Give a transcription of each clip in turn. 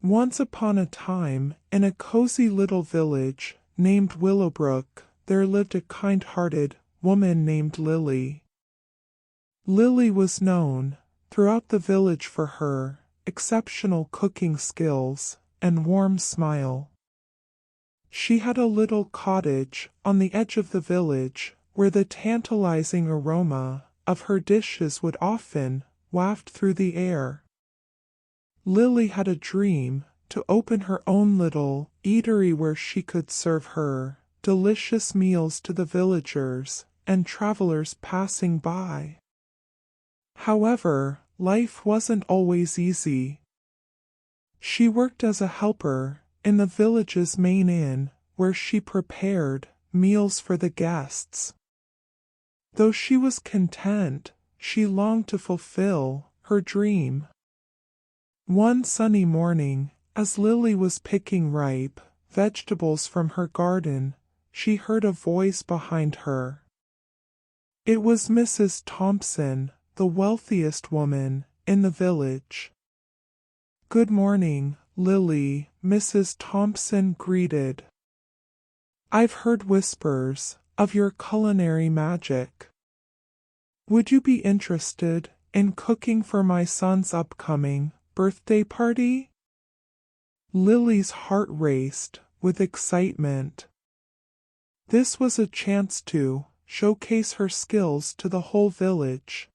Once upon a time, in a cozy little village named Willowbrook, there lived a kind-hearted woman named Lily. Lily was known throughout the village for her exceptional cooking skills and warm smile. She had a little cottage on the edge of the village where the tantalizing aroma of her dishes would often waft through the air. Lily had a dream to open her own little eatery where she could serve her delicious meals to the villagers and travelers passing by. However, life wasn't always easy. She worked as a helper in the village's main inn, where she prepared meals for the guests. Though she was content, she longed to fulfill her dream. One sunny morning, as Lily was picking ripe vegetables from her garden, she heard a voice behind her. It was Mrs. Thompson, the wealthiest woman in the village. "Good morning, Lily," Mrs. Thompson greeted. "I've heard whispers of your culinary magic. Would you be interested in cooking for my son's upcoming birthday party?" Lily's heart raced with excitement. This was a chance to showcase her skills to the whole village.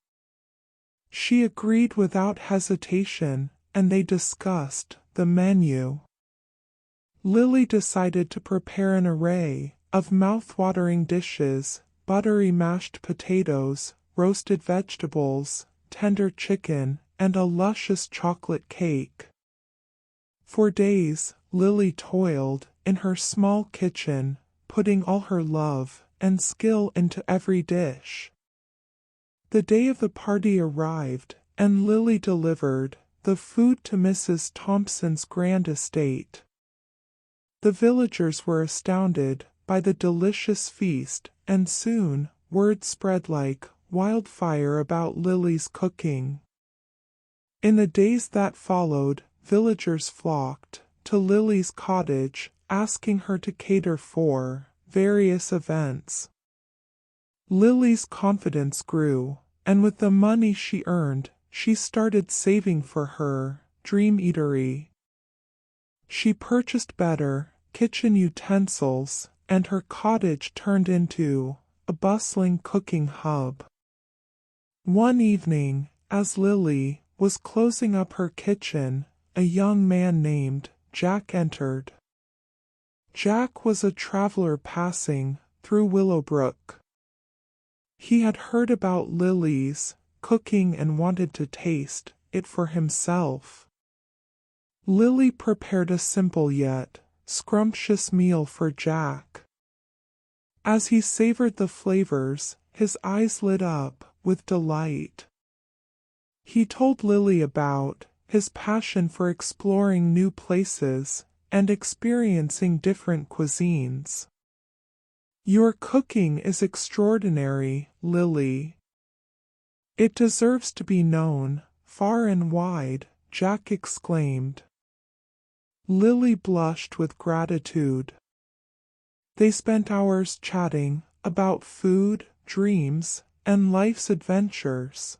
She agreed without hesitation, and they discussed the menu. Lily decided to prepare an array of mouth-watering dishes: buttery mashed potatoes, roasted vegetables, tender chicken, and a luscious chocolate cake. For days, Lily toiled in her small kitchen, putting all her love and skill into every dish. The day of the party arrived, and Lily delivered the food to Mrs. Thompson's grand estate. The villagers were astounded by the delicious feast, and soon word spread like wildfire about Lily's cooking. In the days that followed, villagers flocked to Lily's cottage, asking her to cater for various events. Lily's confidence grew, and with the money she earned, she started saving for her dream eatery. She purchased better kitchen utensils, and her cottage turned into a bustling cooking hub. One evening, as Lily was closing up her kitchen, a young man named Jack entered. Jack was a traveler passing through Willowbrook. He had heard about Lily's cooking and wanted to taste it for himself. Lily prepared a simple yet scrumptious meal for Jack. As he savored the flavors, his eyes lit up with delight. He told Lily about his passion for exploring new places and experiencing different cuisines. "Your cooking is extraordinary, Lily. It deserves to be known far and wide," Jack exclaimed. Lily blushed with gratitude. They spent hours chatting about food, dreams, and life's adventures.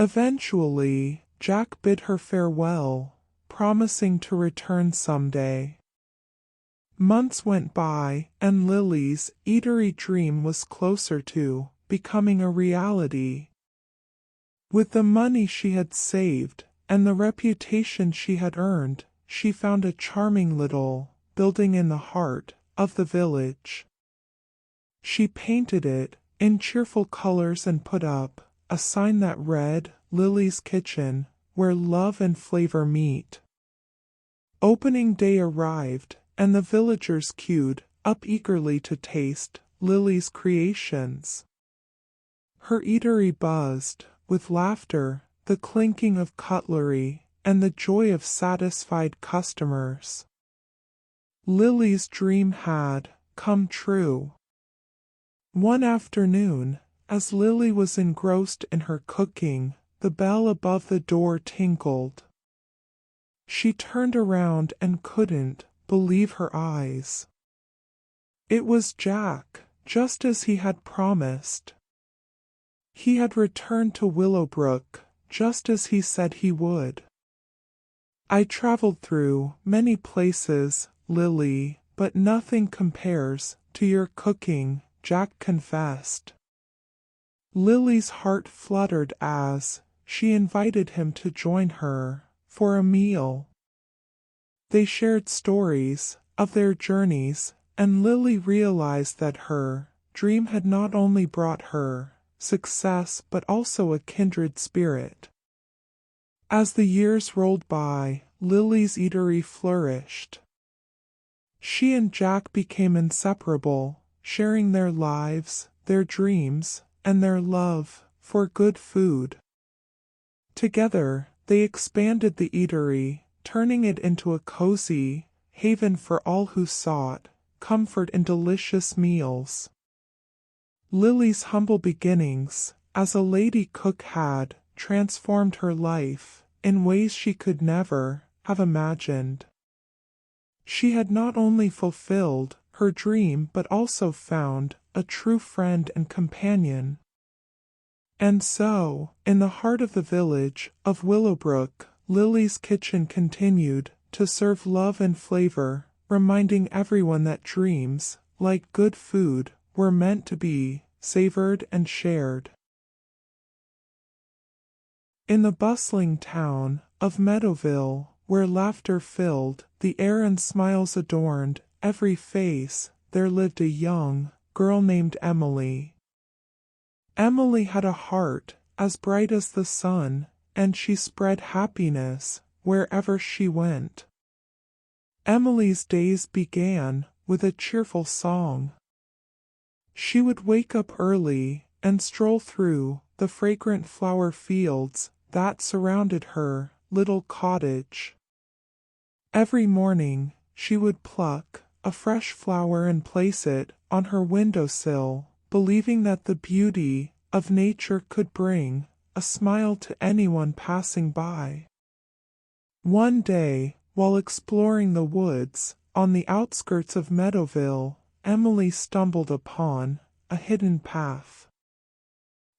Eventually, Jack bid her farewell, promising to return someday. Months went by, and Lily's eatery dream was closer to becoming a reality. With the money she had saved and the reputation she had earned, she found a charming little building in the heart of the village. She painted it in cheerful colors and put up a sign that read, "Lily's Kitchen, where love and flavor meet." Opening day arrived, and the villagers queued up eagerly to taste Lily's creations. Her eatery buzzed with laughter, the clinking of cutlery, and the joy of satisfied customers. Lily's dream had come true. One afternoon, as Lily was engrossed in her cooking, the bell above the door tinkled. She turned around and couldn't believe her eyes. It was Jack, just as he had promised. He had returned to Willowbrook, just as he said he would. I traveled through many places, Lily, but nothing compares to your cooking, Jack confessed. Lily's heart fluttered as she invited him to join her for a meal. They shared stories of their journeys, and Lily realized that her dream had not only brought her success but also a kindred spirit. As the years rolled by, Lily's eatery flourished. She and Jack became inseparable, sharing their lives, their dreams, and their love for good food. Together, they expanded the eatery, turning it into a cozy haven for all who sought comfort in delicious meals. Lily's humble beginnings as a lady cook had transformed her life in ways she could never have imagined. She had not only fulfilled her dream but also found a true friend and companion. And so, in the heart of the village of Willowbrook, Lily's kitchen continued to serve love and flavor, reminding everyone that dreams, like good food, were meant to be savored and shared. In the bustling town of Meadowville, where laughter filled the air and smiles adorned every face, there lived a young girl named Emily. Emily had a heart as bright as the sun, and she spread happiness wherever she went. Emily's days began with a cheerful song. She would wake up early and stroll through the fragrant flower fields that surrounded her little cottage. Every morning, she would pluck a fresh flower and place it on her windowsill, believing that the beauty of nature could bring a smile to anyone passing by. One day, while exploring the woods on the outskirts of Meadowville, Emily stumbled upon a hidden path.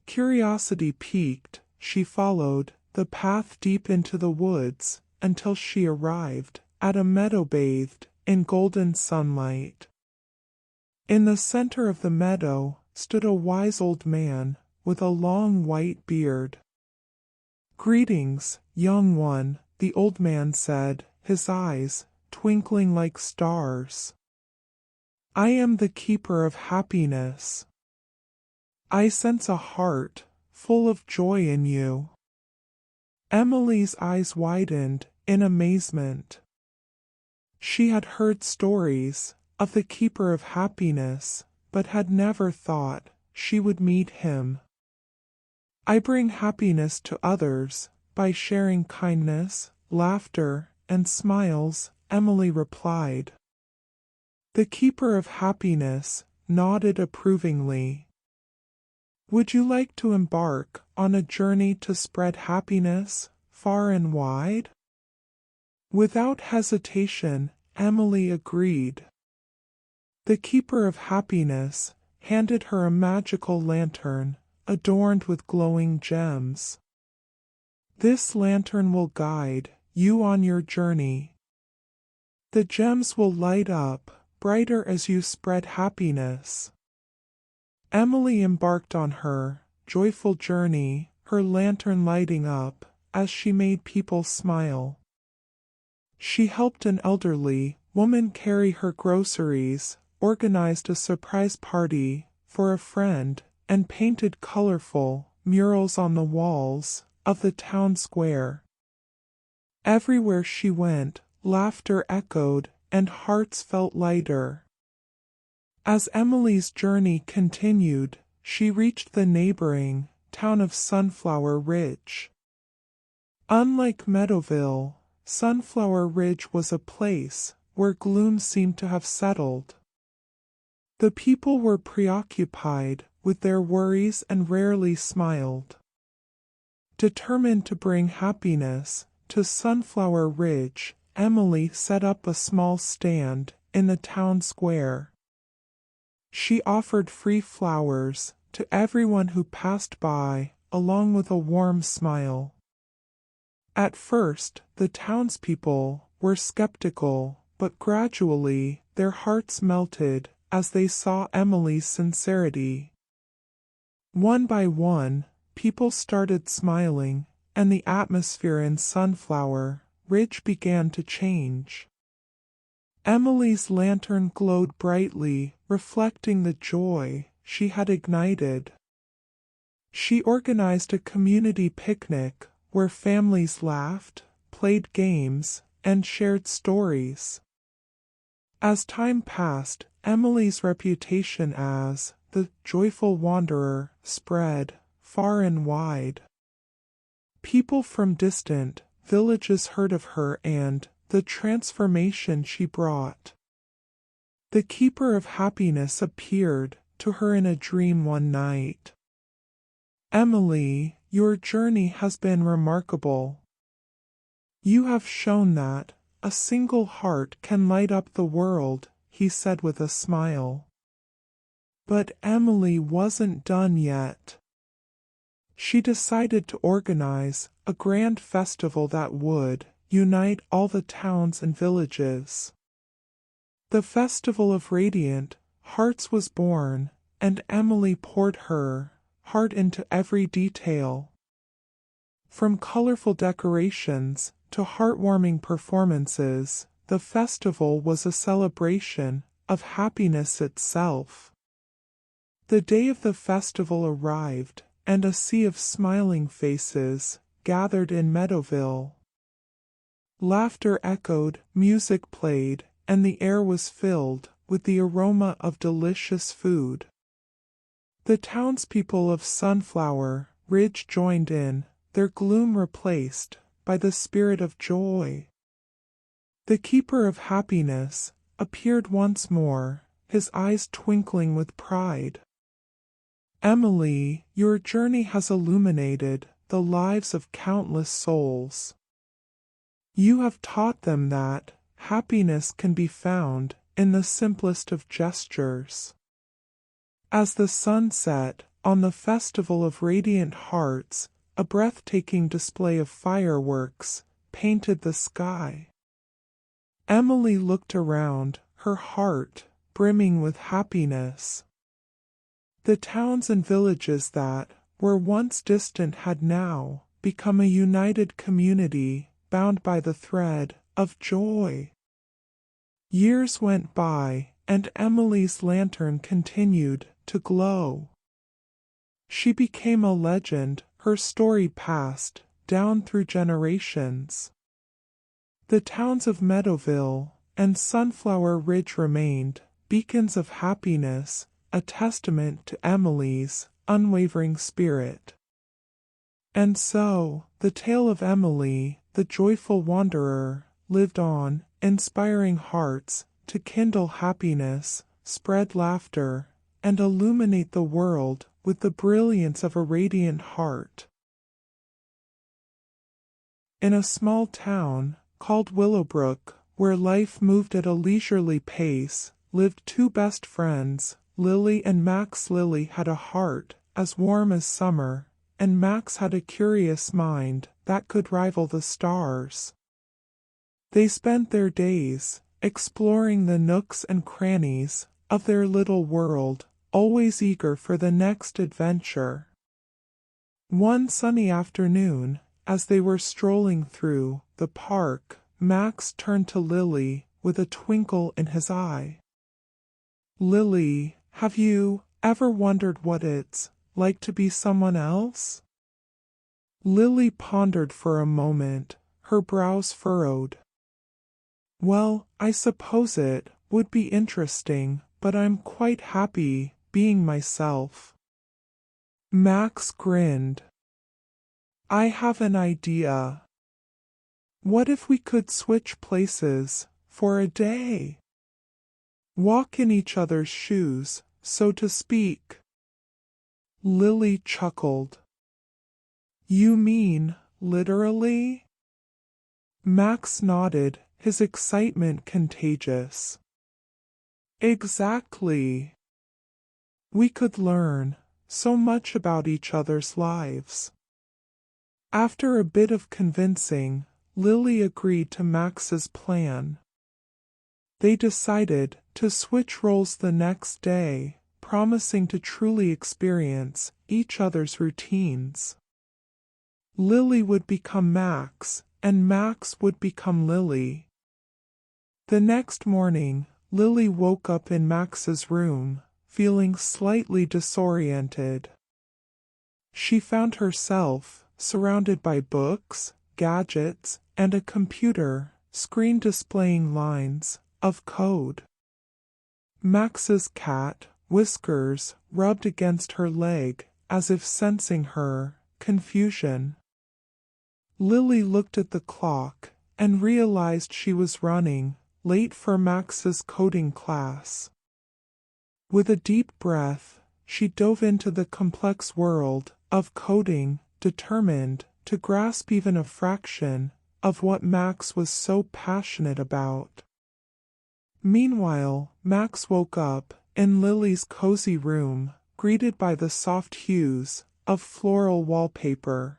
Curiosity piqued, she followed the path deep into the woods until she arrived at a meadow bathed in golden sunlight. In the center of the meadow stood a wise old man with a long white beard. "Greetings, young one," the old man said, his eyes twinkling like stars. "I am the keeper of happiness. I sense a heart full of joy in you." Emily's eyes widened in amazement. She had heard stories of the keeper of happiness, but had never thought she would meet him. "I bring happiness to others by sharing kindness, laughter, and smiles," Emily replied. The keeper of happiness nodded approvingly. "Would you like to embark on a journey to spread happiness far and wide?" Without hesitation, Emily agreed. The keeper of happiness handed her a magical lantern adorned with glowing gems. "This lantern will guide you on your journey. The gems will light up brighter as you spread happiness." Emily embarked on her joyful journey, her lantern lighting up as she made people smile. She helped an elderly woman carry her groceries, organized a surprise party for a friend, and painted colorful murals on the walls of the town square. Everywhere she went, laughter echoed and hearts felt lighter. As Emily's journey continued, she reached the neighboring town of Sunflower Ridge. Unlike Meadowville, Sunflower Ridge was a place where gloom seemed to have settled. The people were preoccupied with their worries and rarely smiled. Determined to bring happiness to Sunflower Ridge, Emily set up a small stand in the town square. She offered free flowers to everyone who passed by, along with a warm smile. At first, the townspeople were skeptical, but gradually their hearts melted as they saw Emily's sincerity. One by one, people started smiling, and the atmosphere in Sunflower Ridge began to change. Emily's lantern glowed brightly, reflecting the joy she had ignited. She organized a community picnic where families laughed, played games, and shared stories. As time passed, Emily's reputation as the joyful wanderer spread far and wide. People from distant villages heard of her and the transformation she brought. The keeper of happiness appeared to her in a dream one night. "Emily, your journey has been remarkable. You have shown that a single heart can light up the world," he said with a smile. But Emily wasn't done yet. She decided to organize a grand festival that would unite all the towns and villages. The Festival of Radiant Hearts was born, and Emily poured her heart into every detail. From colorful decorations to heartwarming performances, the festival was a celebration of happiness itself. The day of the festival arrived, and a sea of smiling faces gathered in Meadowville. Laughter echoed, music played, and the air was filled with the aroma of delicious food. The townspeople of Sunflower Ridge joined in, their gloom replaced by the spirit of joy. The keeper of happiness appeared once more, his eyes twinkling with pride. "Emily, your journey has illuminated the lives of countless souls. You have taught them that happiness can be found in the simplest of gestures." As the sun set on the Festival of Radiant Hearts, a breathtaking display of fireworks painted the sky. Emily looked around, her heart brimming with happiness. The towns and villages that were once distant had now become a united community bound by the thread of joy. Years went by, and Emily's lantern continued to glow. She became a legend, her story passed down through generations. The towns of Meadowville and Sunflower Ridge remained beacons of happiness, a testament to Emily's unwavering spirit. And so, the tale of Emily, the joyful wanderer, lived on, inspiring hearts to kindle happiness, spread laughter, and illuminate the world with the brilliance of a radiant heart. In a small town called Willowbrook, where life moved at a leisurely pace, lived two best friends, Lily and Max. Lily had a heart as warm as summer, and Max had a curious mind that could rival the stars. They spent their days exploring the nooks and crannies of their little world, always eager for the next adventure. One sunny afternoon, as they were strolling through the park, Max turned to Lily with a twinkle in his eye. "Lily, have you ever wondered what it's like to be someone else?" Lily pondered for a moment, her brows furrowed. "Well, I suppose it would be interesting, but I'm quite happy being myself." Max grinned. "I have an idea. What if we could switch places for a day? Walk in each other's shoes, so to speak." Lily chuckled. "You mean literally?" Max nodded, his excitement contagious. Exactly. We could learn so much about each other's lives. After a bit of convincing, Lily agreed to Max's plan. They decided to switch roles the next day, promising to truly experience each other's routines. Lily would become Max, and Max would become Lily. The next morning, Lily woke up in Max's room, feeling slightly disoriented. She found herself surrounded by books, gadgets, and a computer screen displaying lines of code. Max's cat, Whiskers, rubbed against her leg as if sensing her confusion. Lily looked at the clock and realized she was running late for Max's coding class. With a deep breath, she dove into the complex world of coding, determined to grasp even a fraction of what Max was so passionate about. Meanwhile, Max woke up in Lily's cozy room, greeted by the soft hues of floral wallpaper.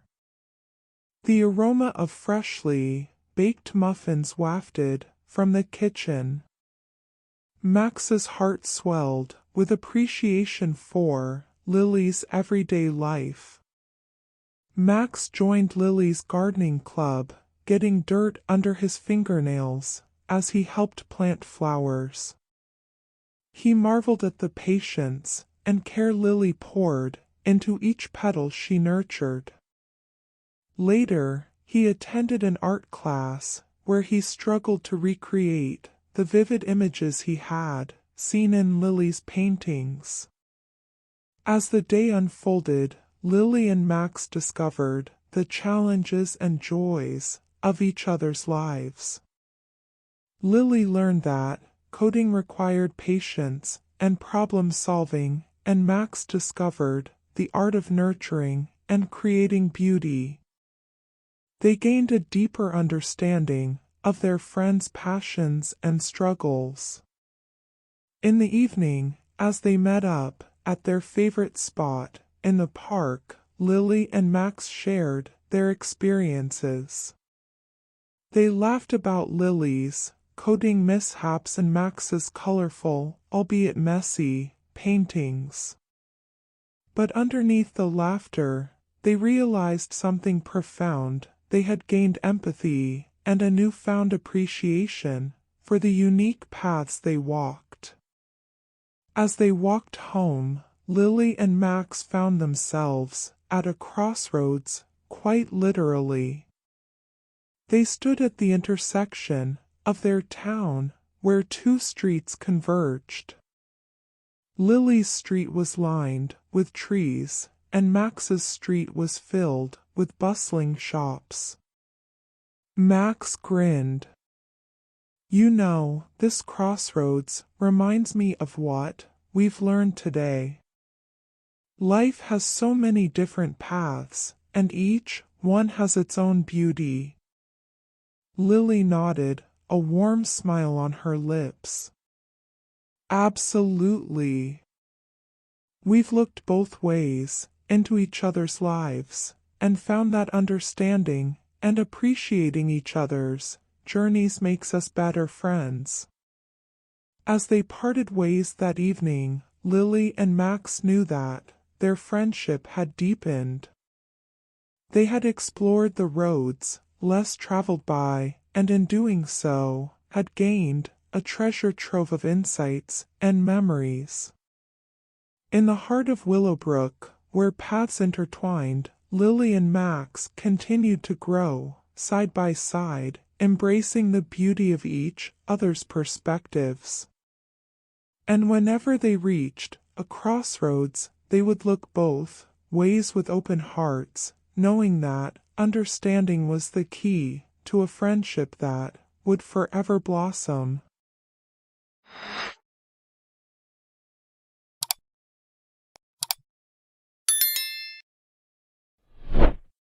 The aroma of freshly baked muffins wafted from the kitchen. Max's heart swelled with appreciation for Lily's everyday life. Max joined Lily's gardening club, getting dirt under his fingernails as he helped plant flowers. He marveled at the patience and care Lily poured into each petal she nurtured. Later, he attended an art class where he struggled to recreate the vivid images he had seen in Lily's paintings. As the day unfolded, Lily and Max discovered the challenges and joys of each other's lives. Lily learned that coding required patience and problem solving, and Max discovered the art of nurturing and creating beauty. They gained a deeper understanding of their friends' passions and struggles. In the evening, as they met up at their favorite spot in the park, Lily and Max shared their experiences. They laughed about Lily's coding mishaps and Max's colorful, albeit messy, paintings. But underneath the laughter, they realized something profound. They had gained empathy and a newfound appreciation for the unique paths they walked. As they walked home, Lily and Max found themselves at a crossroads, quite literally. They stood at the intersection of their town where two streets converged. Lily's street was lined with trees, and Max's street was filled with bustling shops. Max grinned. You know, this crossroads reminds me of what we've learned today. Life has so many different paths, and each one has its own beauty. Lily nodded, a warm smile on her lips. Absolutely. We've looked both ways into each other's lives, and found that understanding and appreciating each other's journeys makes us better friends. As they parted ways that evening, Lily and Max knew that their friendship had deepened. They had explored the roads less traveled by, and in doing so, had gained a treasure trove of insights and memories. In the heart of Willowbrook, where paths intertwined, Lily and Max continued to grow, side by side, embracing the beauty of each other's perspectives. And whenever they reached a crossroads, they would look both ways with open hearts, knowing that understanding was the key to a friendship that would forever blossom.